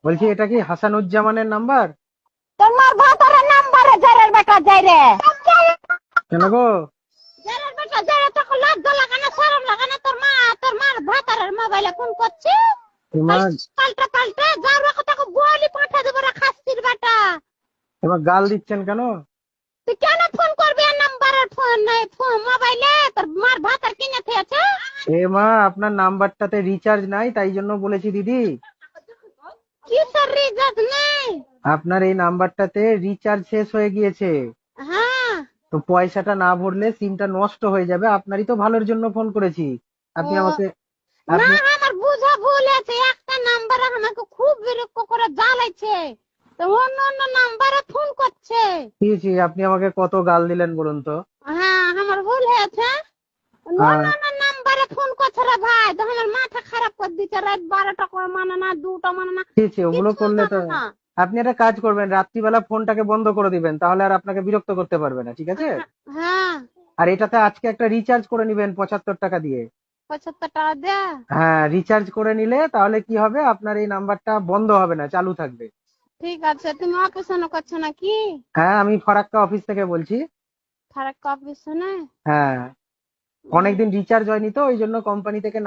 বলছি এটা কি হাসানুজ্জামানের নাম্বার? তোর মার ভাতারের নাম্বারে জেরের বেটা যাই রে। কেন গো? জেরের বেটা যাই তোকে লজ্জা লাগে না, শরম লাগে না? তোর মার ভাতারের মোবাইলে ফোন করছে। তোমার পাল্টা পাল্টা যার কথাকে বলি পাঠা দেবো রে খাসির বেটা। তোমার গাল দিচ্ছেন কেন? তুই কেন ফোন করবি? আর নাম্বারের ফোন নাই, ফোন মোবাইলে তোর মার ভাতার কিনে থেয়েছে। এ মা, আপনার নাম্বারটাতে রিচার্জ নাই, তাই জন্য বলেছি দিদি। কিসের রিচার্জ নেই? আপনার এই নাম্বারটাতে রিচার্জ শেষ হয়ে গিয়েছে। হ্যাঁ। তো পয়সাটা না ভরলে সিমটা নষ্ট হয়ে যাবে। আপনারই তো ভালোর জন্য ফোন করেছি। আপনি ও আমাকে না, আপনি আমার বুঝা ভুল আছে। একটা নাম্বার আমাকে খুব বিরক্ত করে জ্বালাইছে, তো অন্য অন্য নাম্বারে ফোন করছে। আপনি আমাকে কত গাল দিলেন বলুন তো? হ্যাঁ, আমার ভুল হয়েছে। অন্য আহ, অন্য নাম্বারে ফোন করছে রে ভাই, তো আমার মাথা খারাপ করে দিচ্ছে। রাত 12টা করে মানে না, 2টা মানে না, ওগুলো কিছু করলে তো মানে না। আপনি একটা কাজ করবেন, রাত্রিবেলা ফোনটাকে বন্ধ করে দিবেন, তাহলে আর আপনাকে বিরক্ত করতে পারবে না, ঠিক আছে? হ্যাঁ। আর এটাতে আজকে একটা রিচার্জ করে নিবেন 75 টাকা দিয়ে। 75 টাকা দে। হ্যাঁ, রিচার্জ করে নিলে তাহলে কি হবে, আপনার এই নাম্বারটা বন্ধ হবে না, চালু থাকবে। ঠিক আছে। তুমি অপারেশন করছো নাকি? হ্যাঁ, আমি ফারাক্কা অফিস থেকে বলছি। ফারাক্কা অপারেশনে? হ্যাঁ, অনেকদিন রিচার্জ হয়নি তো, ওই জন্য কোম্পানি থেকে